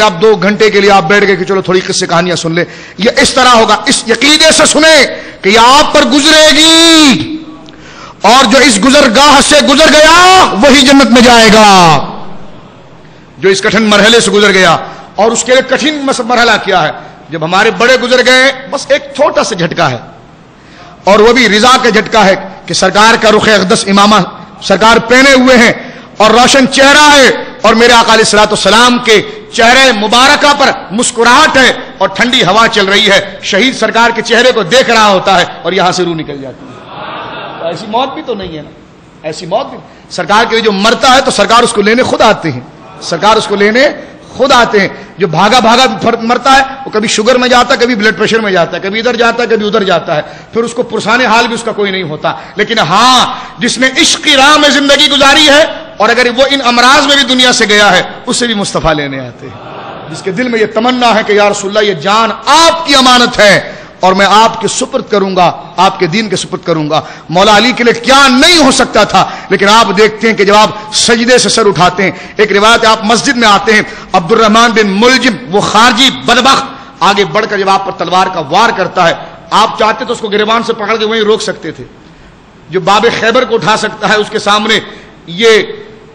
آپ 2 گھنٹے کے لیے آپ بیٹھ گئے کہ چلو تھوڑی قصے کہانیاں سن لیں، یہ اس طرح ہوگا، اس یقینے سے سنیں کہ یہ آپ پر گزرے گی، اور جو اس گزرگاہ سے گزر گیا وہی جنت میں جائے گا، جو اس کٹھن مرحلے سے گزر گیا۔ اور اس کے لیے کٹھن مرحلہ کیا ہے؟ جب ہمارے بڑے گزر گئے، بس ایک چھوٹا سا جھٹکا ہے، اور وہ بھی رضا کا جھٹکا ہے کہ سرکار کا رخ اقدس امامہ سرکار پہنے ہوئے ہیں اور روشن چہرہ ہے، اور میرے آقا علیہ الصلوۃ والسلام کے چہرے مبارکہ پر مسکراہٹ ہے اور ٹھنڈی ہوا چل رہی ہے، شہید سرکار کے چہرے کو دیکھ رہا ہوتا ہے اور یہاں سے روح نکل جاتی ہے۔ تو ایسی موت بھی تو نہیں ہے نا، ایسی موت بھی سرکار کے لیے جو مرتا ہے تو سرکار اس کو لینے خود آتے ہیں، سرکار اس کو لینے خود آتے ہیں۔ جو بھاگا بھاگا مرتا ہے وہ کبھی شوگر میں جاتا ہے، کبھی بلڈ پریشر میں جاتا ہے، کبھی ادھر جاتا ہے، کبھی ادھر جاتا ہے، پھر اس کو پرسانے حال بھی اس کا کوئی نہیں ہوتا۔ لیکن ہاں، جس نے عشق کی راہ میں زندگی گزاری ہے اور اگر وہ ان امراض میں بھی دنیا سے گیا ہے، اس سے بھی مصطفیٰ لینے آتے ہیں، جس کے دل میں یہ تمنا ہے کہ یا رسول اللہ، یہ جان آپ کی امانت ہے اور میں آپ کے سپرد کروں گا، آپ کے دین کے سپرد کروں گا۔ مولا علی کے لیے کیا نہیں ہو سکتا تھا، لیکن آپ دیکھتے ہیں کہ جب آپ سجدے سے سر اٹھاتے ہیں، ایک روایت ہے آپ مسجد میں آتے ہیں، عبد الرحمن بن ملجم وہ خارجی بدبخت آگے بڑھ کر جب آپ پر تلوار کا وار کرتا ہے، آپ چاہتے تو اس کو گریبان سے پکڑ کے وہیں روک سکتے تھے، جو باب خیبر کو اٹھا سکتا ہے اس کے سامنے یہ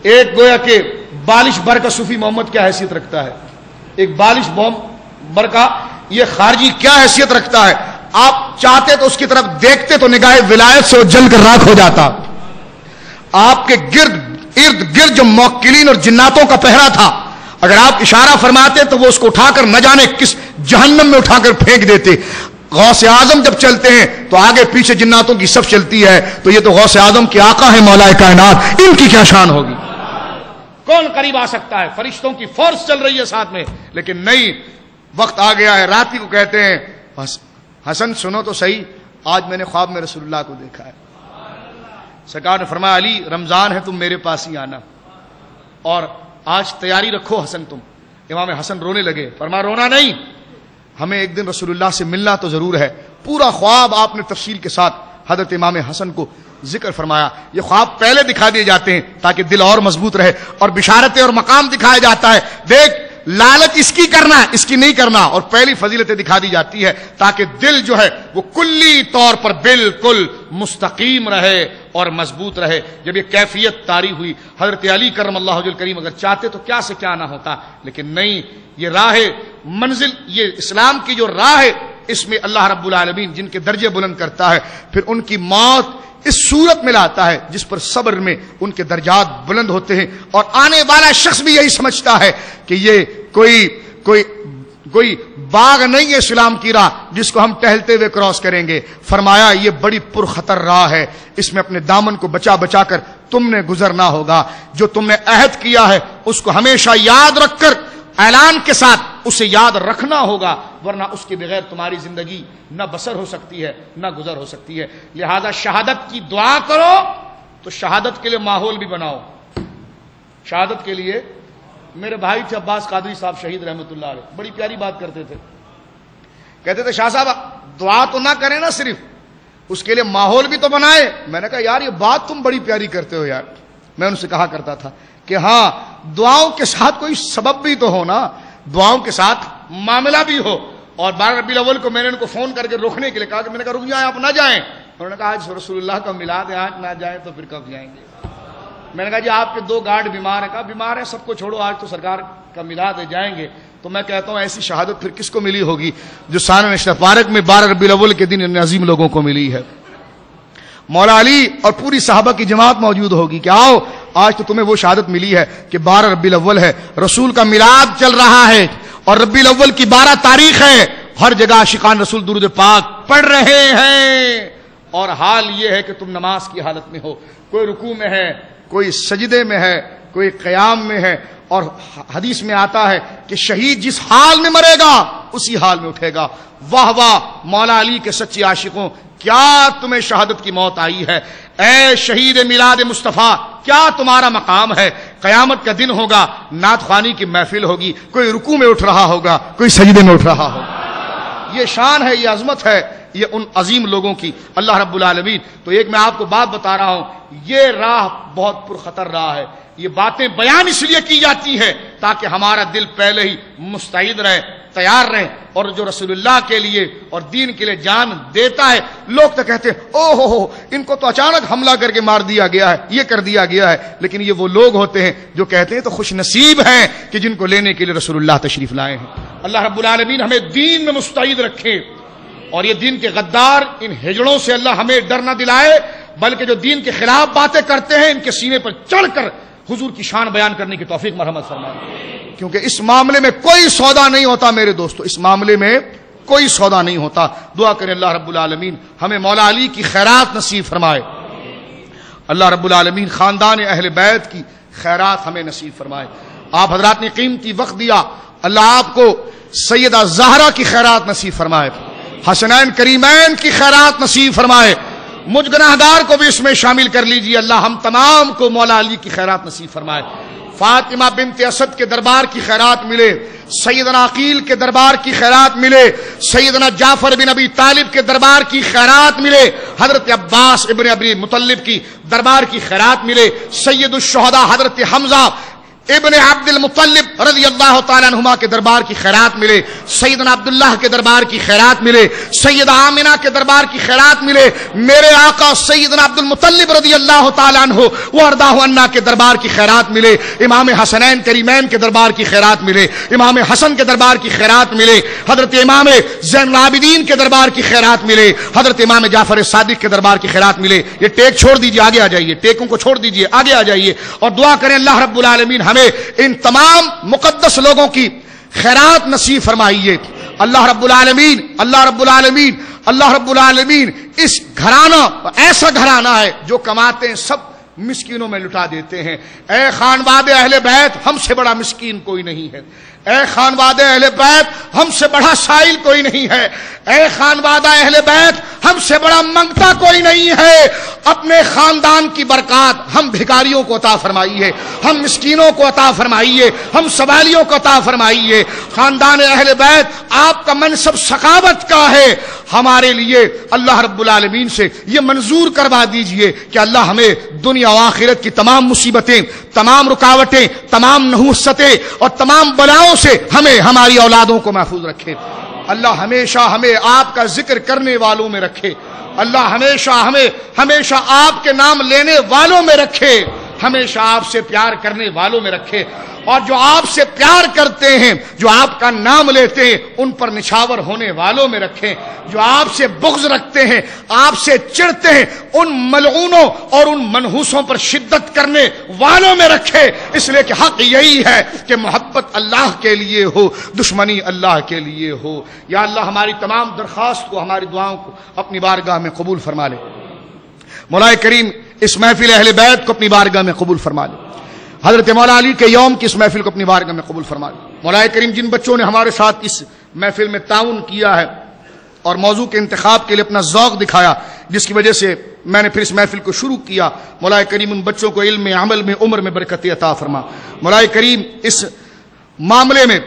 ایک گویا کہ بالش بر کا صوفی محمد کیا حیثیت رکھتا ہے، ایک بالش بر کا یہ خارجی کیا حیثیت رکھتا ہے، آپ چاہتے تو اس کی طرف دیکھتے تو نگاہ ولایت سے وہ جل کر راکھ ہو جاتا۔ آپ کے ارد گرد جو موکلین اور جناتوں کا پہرا تھا، اگر آپ اشارہ فرماتے تو وہ اس کو اٹھا کر نہ جانے کس جہنم میں اٹھا کر پھینک دیتے۔ غوث اعظم جب چلتے ہیں تو آگے پیچھے جناتوں کی صف چلتی ہے، تو یہ تو غوث اعظم کے آقا ہے مولا کائنات، ان کی کیا شان ہوگی؟ کون قریب آ سکتا ہے؟ فرشتوں کی فورس چل رہی ہے ساتھ میں، لیکن نہیں، وقت آ گیا ہے۔ رات ہی کو کہتے ہیں حسن سنو تو صحیح، آج میں نے خواب میں رسول اللہ کو دیکھا ہے۔ سرکار نے فرمایا علی رمضان ہے، تم میرے پاس ہی آنا، اور آج تیاری رکھو حسن تم۔ امام حسن رونے لگے، فرمایا رونا نہیں، ہمیں ایک دن رسول اللہ سے ملنا تو ضرور ہے۔ پورا خواب آپ نے تفصیل کے ساتھ حضرت امام حسن کو ذکر فرمایا۔ یہ خواب پہلے دکھا دیے جاتے ہیں تاکہ دل اور مضبوط رہے، اور بشارتیں اور مقام دکھایا جاتا ہے، دیکھ لالچ اس کی کرنا ہے، اس کی نہیں کرنا، اور پہلی فضیلتیں دکھا دی جاتی ہے تاکہ دل جو ہے وہ کلی طور پر بالکل مستقیم رہے اور مضبوط رہے۔ جب یہ کیفیت طاری ہوئی، حضرت علی کرم اللہ وجہ الکریم اگر چاہتے تو کیا سے کیا نہ ہوتا، لیکن نہیں، یہ راہ منزل، یہ اسلام کی جو راہ ہے، اس میں اللہ رب العالمین جن کے درجے بلند کرتا ہے، پھر ان کی موت اس صورت میں لاتا ہے جس پر صبر میں ان کے درجات بلند ہوتے ہیں، اور آنے والا شخص بھی یہی سمجھتا ہے کہ یہ کوئی باغ نہیں ہے اسلام کی راہ جس کو ہم ٹہلتے ہوئے کراس کریں گے۔ فرمایا یہ بڑی پرخطر راہ ہے، اس میں اپنے دامن کو بچا بچا کر تم نے گزرنا ہوگا، جو تم نے عہد کیا ہے اس کو ہمیشہ یاد رکھ کر اعلان کے ساتھ اسے یاد رکھنا ہوگا، ورنہ اس کے بغیر تمہاری زندگی نہ بسر ہو سکتی ہے نہ گزر ہو سکتی ہے۔ لہذا شہادت کی دعا کرو تو شہادت کے لیے ماحول بھی بناؤ۔ شہادت کے لیے میرے بھائی تھے عباس قادری صاحب شہید رحمۃ اللہ علیہ، بڑی پیاری بات کرتے تھے، کہتے تھے شاہ صاحب دعا تو نہ کریں نا، صرف اس کے لیے ماحول بھی تو بنائے۔ میں نے کہا یار یہ بات تم بڑی پیاری کرتے ہو یار۔ میں ان سے کہا کرتا تھا کہ ہاں دعاؤں کے ساتھ کوئی سبب بھی تو ہو نا، دعاؤں کے ساتھ معاملہ بھی ہو۔ اور 12 ربیع الاول کو میں نے ان کو فون کر کے روکنے کے لیے کہا کہ میں نے کہا رک جائیں، آپ نہ جائیں۔ انہوں نے کہا آج رسول اللہ کا میلاد ہے، آج نہ جائیں تو پھر کب جائیں گے؟ میں نے کہا جی آپ کے 2 گارڈ بیمار ہیں، کہا بیمار ہے سب کو چھوڑو، آج تو سرکار کا میلاد ہے جائیں گے۔ تو میں کہتا ہوں ایسی شہادت پھر کس کو ملی ہوگی جو سالن اشرف پارک میں 12 ربیع الاول کے دن ان عظیم لوگوں کو ملی ہے۔ مولا علی اور پوری صحابہ کی جماعت موجود ہوگی کہ آؤ آج تو تمہیں وہ شہادت ملی ہے کہ 12 ربیع الاول ہے، رسول کا میلاد چل رہا ہے، اور ربیع الاول کی 12 تاریخ ہے، ہر جگہ عاشقان رسول درود پاک پڑھ رہے ہیں، اور حال یہ ہے کہ تم نماز کی حالت میں ہو، کوئی رکوع میں ہے، کوئی سجدے میں ہے، کوئی قیام میں ہے، اور حدیث میں آتا ہے کہ شہید جس حال میں مرے گا اسی حال میں اٹھے گا۔ واہ واہ مولا علی کے سچے عاشقوں، کیا تمہیں شہادت کی موت آئی ہے؟ اے شہید میلاد مصطفیٰ، کیا تمہارا مقام ہے؟ قیامت کا دن ہوگا، نعت خوانی کی محفل ہوگی، کوئی رکوع میں اٹھ رہا ہوگا، کوئی سجدے میں اٹھ رہا ہوگا۔ یہ شان ہے، یہ عظمت ہے، یہ ان عظیم لوگوں کی اللہ رب العالمین۔ تو ایک میں آپ کو بات بتا رہا ہوں، یہ راہ بہت پرخطر راہ ہے، یہ باتیں بیان اس لیے کی جاتی ہے تاکہ ہمارا دل پہلے ہی مستعد رہے، تیار رہے، اور جو رسول اللہ کے لیے اور دین کے لیے جان دیتا ہے، لوگ تو کہتے ہیں او ہو ان کو تو اچانک حملہ کر کے مار دیا گیا ہے، یہ کر دیا گیا ہے، لیکن یہ وہ لوگ ہوتے ہیں جو کہتے ہیں تو خوش نصیب ہیں کہ جن کو لینے کے لیے رسول اللہ تشریف لائے ہیں۔ اللہ رب العالمین ہمیں دین میں مستعد رکھے، اور یہ دین کے غدار ان ہجڑوں سے اللہ ہمیں ڈر نہ دلائے، بلکہ جو دین کے خلاف باتیں کرتے ہیں ان کے سینے پر چڑھ کر حضور کی شان بیان کرنے کی توفیق مرحمت فرمائے، کیونکہ اس معاملے میں کوئی سودا نہیں ہوتا میرے دوستو، اس معاملے میں کوئی سودا نہیں ہوتا۔ دعا کریں اللہ رب العالمین ہمیں مولا علی کی خیرات نصیب فرمائے، اللہ رب العالمین خاندان اہل بیت کی خیرات ہمیں نصیب فرمائے۔ آپ حضرات نے قیمتی وقت دیا، اللہ آپ کو سیدہ زہرا کی خیرات نصیب فرمائے، حسنین کریمین کی خیرات نصیب فرمائے، مجھ گناہگار کو بھی اس میں شامل کر لیجیے، اللہ ہم تمام کو مولا علی کی خیرات نصیب فرمائے۔ فاطمہ بنت اسد کے دربار کی خیرات ملے، سیدنا عقیل کے دربار کی خیرات ملے، سیدنا جعفر بن ابی طالب کے دربار کی خیرات ملے، حضرت عباس ابن ابی مطلب کی دربار کی خیرات ملے، سید الشہداء حضرت حمزہ ابن عبد المطلب رضی اللہ تعالیٰ عنہما کے دربار کی خیرات ملے، سیدنا عبداللہ کے دربار کی خیرات ملے، سیدہ آمنہ کے دربار کی خیرات ملے، میرے آقا سیدنا عبد المطلب رضی اللہ تعالیٰ عنہ وارضاہ عنہ کے دربار کی خیرات ملے، امام حسنین کریمین کے دربار کی خیرات ملے، امام حسن کے دربار کی خیرات ملے، حضرت امام زین العابدین کے دربار کی خیرات ملے، حضرت امام جعفر صادق کے دربار کی خیرات ملے۔ یہ ٹیک چھوڑ دیجئے، آگے آ جائیے، ٹیکوں کو چھوڑ دیجئے، آگے آ جائیے اور دعا کریں اللہ رب العالمین ہمیں ان تمام مقدس لوگوں کی خیرات نصیب فرمائیے۔ اللہ رب العالمین، اللہ رب العالمین، اللہ رب العالمین اس گھرانہ ایسا گھرانہ ہے جو کماتے ہیں سب مسکینوں میں لٹا دیتے ہیں۔ اے خانواد اہل بیت ہم سے بڑا مسکین کوئی نہیں ہے، اے خانواد اہل بیت ہم سے بڑا سائل کوئی نہیں ہے، اے خانواد اہل بیت ہم سے بڑا منگتا کوئی نہیں ہے۔ اپنے خاندان کی برکات ہم بھکاریوں کو عطا فرمائیے، ہم مسکینوں کو عطا فرمائیے، ہم سوالیوں کو عطا فرمائیے۔ خاندان اہل بیت آپ کا منصب سخاوت کا ہے، ہمارے لیے اللہ رب العالمین سے یہ منظور کروا دیجئے کہ اللہ ہمیں دنیا و آخرت کی تمام مصیبتیں، تمام رکاوٹیں، تمام نحوستیں اور تمام بلاؤں سے ہمیں ہماری اولادوں کو محفوظ رکھے۔ اللہ ہمیشہ ہمیں آپ کا ذکر کرنے والوں میں رکھے، اللہ ہمیشہ آپ کے نام لینے والوں میں رکھے، ہمیشہ آپ سے پیار کرنے والوں میں رکھے، اور جو آپ سے پیار کرتے ہیں، جو آپ کا نام لیتے ہیں، ان پر نچھاور ہونے والوں میں رکھیں۔ جو آپ سے بغض رکھتے ہیں، آپ سے چڑھتے ہیں، ان ملعونوں اور ان منحوسوں پر شدت کرنے والوں میں رکھے، اس لیے کہ حق یہی ہے کہ محبت اللہ کے لیے ہو، دشمنی اللہ کے لیے ہو۔ یا اللہ ہماری تمام درخواست کو، ہماری دعاؤں کو اپنی بارگاہ میں قبول فرما لے۔ مولا کریم اس محفل اہل بیت کو اپنی بارگاہ میں قبول فرما لے، حضرت مولا علی کے یوم کی اس محفل کو اپنی بارگاہ میں قبول فرما لے۔ مولا کریم جن بچوں نے ہمارے ساتھ اس محفل میں تعاون کیا ہے اور موضوع کے انتخاب کے لیے اپنا ذوق دکھایا، جس کی وجہ سے میں نے پھر اس محفل کو شروع کیا، مولا کریم ان بچوں کو علم میں، عمل میں، عمر میں برکت عطا فرما۔ مولا کریم اس معاملے میں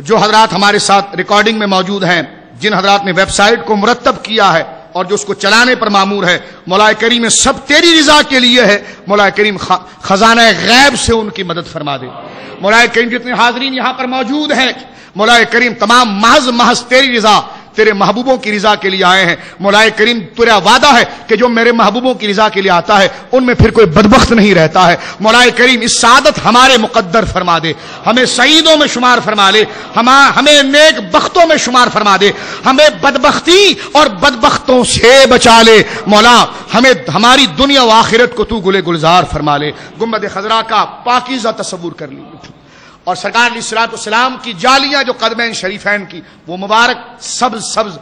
جو حضرات ہمارے ساتھ ریکارڈنگ میں موجود ہیں، جن حضرات نے ویب سائٹ کو مرتب کیا ہے اور جو اس کو چلانے پر مامور ہے، مولا کریم سب تیری رضا کے لیے ہے، مولا کریم خزانہ غیب سے ان کی مدد فرما دے۔ مولا کریم جتنے حاضرین یہاں پر موجود ہیں، مولا کریم تمام محض تیری رضا، تیرے محبوبوں کی رضا کے لیے آئے ہیں۔ مولا کریم تیرا وعدہ ہے کہ جو میرے محبوبوں کی رضا کے لیے آتا ہے ان میں پھر کوئی بدبخت نہیں رہتا ہے۔ مولا کریم اس سعادت ہمارے مقدر فرما دے، ہمیں سعیدوں میں شمار فرما لے، ہمیں نیک بختوں میں شمار فرما دے، ہمیں بدبختی اور بدبختوں سے بچا لے۔ مولا ہمیں ہماری دنیا و آخرت کو تو گلے گلزار فرما لے۔ گنبد خضرا کا پاکیزہ تصور کر لیجیے، اور سرکار علیہ الصلوۃ والسلام کی جالیاں جو قدمین شریفین کی وہ مبارک سبز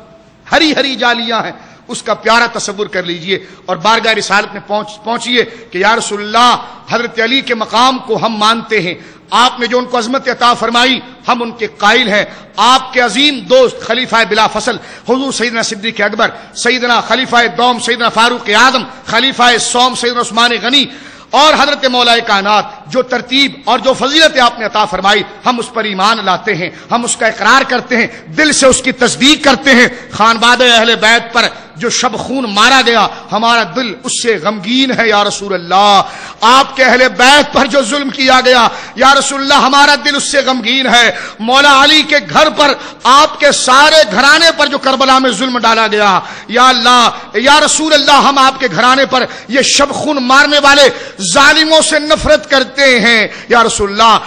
ہری ہری جالیاں ہیں، اس کا پیارا تصور کر لیجئے اور بارگاہ رسالت میں پہنچیے کہ یا رسول اللہ، حضرت علی کے مقام کو ہم مانتے ہیں، آپ نے جو ان کو عظمت عطا فرمائی ہم ان کے قائل ہیں۔ آپ کے عظیم دوست خلیفہ بلا فصل حضور سیدنا صدیق اکبر، سیدنا خلیفہ دوم سیدنا فاروق اعظم، خلیفہ سوم سیدنا عثمان غنی اور حضرت مولا کائنات، جو ترتیب اور جو فضیلت آپ نے عطا فرمائی ہم اس پر ایمان لاتے ہیں، ہم اس کا اقرار کرتے ہیں، دل سے اس کی تصدیق کرتے ہیں۔ خانواد اہل بیت پر جو شب خون مارا گیا ہمارا دل اس سے غمگین ہے یا رسول اللہ. آپ کے اہل بیت پر جو ظلم کیا گیا یا رسول اللہ ہمارا دل اس سے غمگین ہے. مولا علی کے گھر پر آپ کے سارے گھرانے پر جو کربلا میں ظلم ڈالا گیا یا اللہ یا رسول اللہ ہم آپ کے گھرانے پر یہ شب خون مارنے والے ظالموں سے نفرت کرتے ہیں یا رسول اللہ.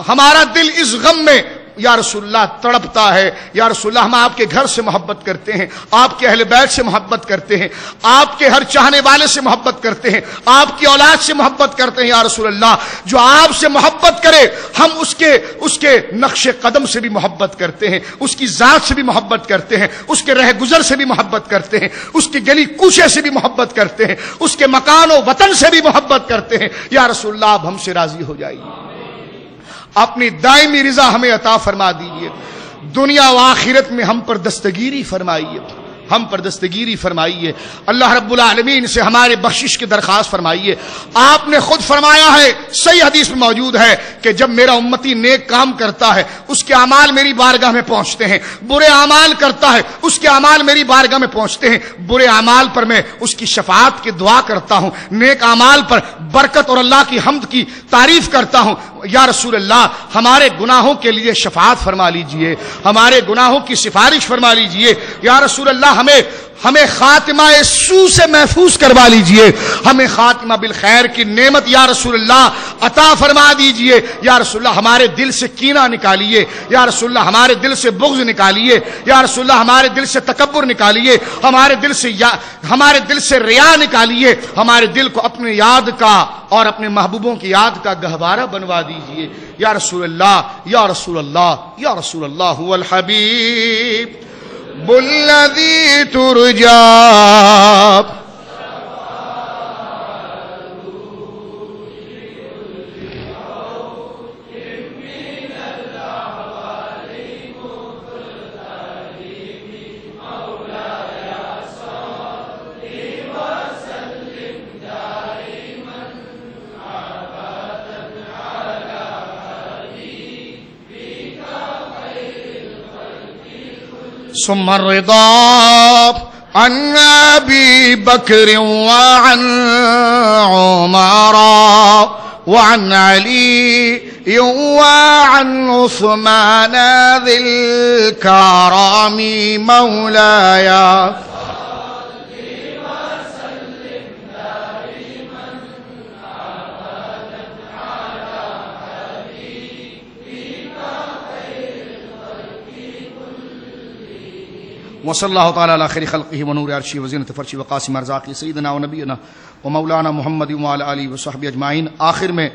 ہمارا دل اس غم میں یا رسول اللہ تڑپتا ہے یا رسول اللہ. ہم آپ کے گھر سے محبت کرتے ہیں, آپ کے اہل بیت سے محبت کرتے ہیں, آپ کے ہر چاہنے والے سے محبت کرتے ہیں, آپ کی اولاد سے محبت کرتے ہیں یا رسول اللہ. جو آپ سے محبت کرے ہم اس کے نقش قدم سے بھی محبت کرتے ہیں, اس کی ذات سے بھی محبت کرتے ہیں, اس کے رہ گزر سے بھی محبت کرتے ہیں, اس کی گلی کوچے سے بھی محبت کرتے ہیں, اس کے مکان و وطن سے بھی محبت کرتے ہیں یا رسول اللہ. آپ ہم سے راضی ہو جائیے, اپنی دائمی رضا ہمیں عطا فرما دیجیے, دنیا و آخرت میں ہم پر دستگیری فرمائیے, ہم پر دستگیری فرمائیے. اللہ رب العالمین سے ہمارے بخشش کی درخواست فرمائیے. آپ نے خود فرمایا ہے, صحیح حدیث میں موجود ہے کہ جب میرا امتی نیک کام کرتا ہے اس کے اعمال میری بارگاہ میں پہنچتے ہیں, برے اعمال کرتا ہے اس کے اعمال میری بارگاہ میں پہنچتے ہیں. برے اعمال پر میں اس کی شفاعت کی دعا کرتا ہوں, نیک اعمال پر برکت اور اللہ کی حمد کی تعریف کرتا ہوں. یا رسول اللہ ہمارے گناہوں کے لیے شفاعت فرما لیجئے, ہمارے گناہوں کی سفارش فرما لیجئے یا رسول اللہ. ہمیں خاتمہ سو سے محفوظ کروا لیجئے, ہمیں خاتمہ بالخیر کی نعمت یا رسول اللہ عطا فرما دیجئے یا رسول اللہ. ہمارے دل سے کینہ نکالیے یا رسول اللہ, ہمارے دل سے بغض نکالیے یا رسول اللہ, ہمارے دل سے تکبر نکالیے, ہمارے دل سے ریا نکالیے, ہمارے دل کو اپنے یاد کا اور اپنے محبوبوں کی یاد کا گہوارہ بنوا دیجئے یا رسول اللہ. یا رسول اللہ یا رسول اللہ هو الحبیب الذی ترجا ثم الرضا عن ابي بكر وعن عمر وعن علي وعن عثمان ذي الكرم مولاي وصلی اللہ تعالی علی خیر خلقہ ونور عرشہ وزینۃ فرشہ وقاسم ارزاقہ سیدنا و نبینا و مولانا محمد وعلی آلہ وصحبہ اجمعین. آخر میں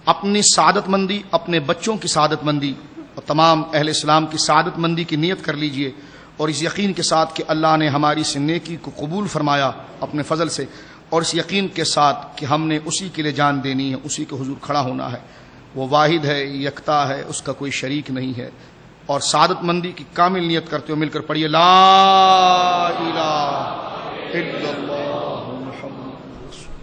اپنی سعادت مندی, اپنے بچوں کی سعادت مندی اور تمام اہل اسلام کی سعادت مندی کی نیت کر لیجئے, اور اس یقین کے ساتھ کہ اللہ نے ہماری اس نیکی کو قبول فرمایا اپنے فضل سے, اور اس یقین کے ساتھ کہ ہم نے اسی کے لیے جان دینی ہے, اسی کے حضور کھڑا ہونا ہے. وہ واحد ہے, یکتا ہے, اس کا کوئی شریک نہیں ہے. اور سعادت مندی کی کامل نیت کرتے ہو مل کر پڑھیے لا الہ الا اللہ محمد رسول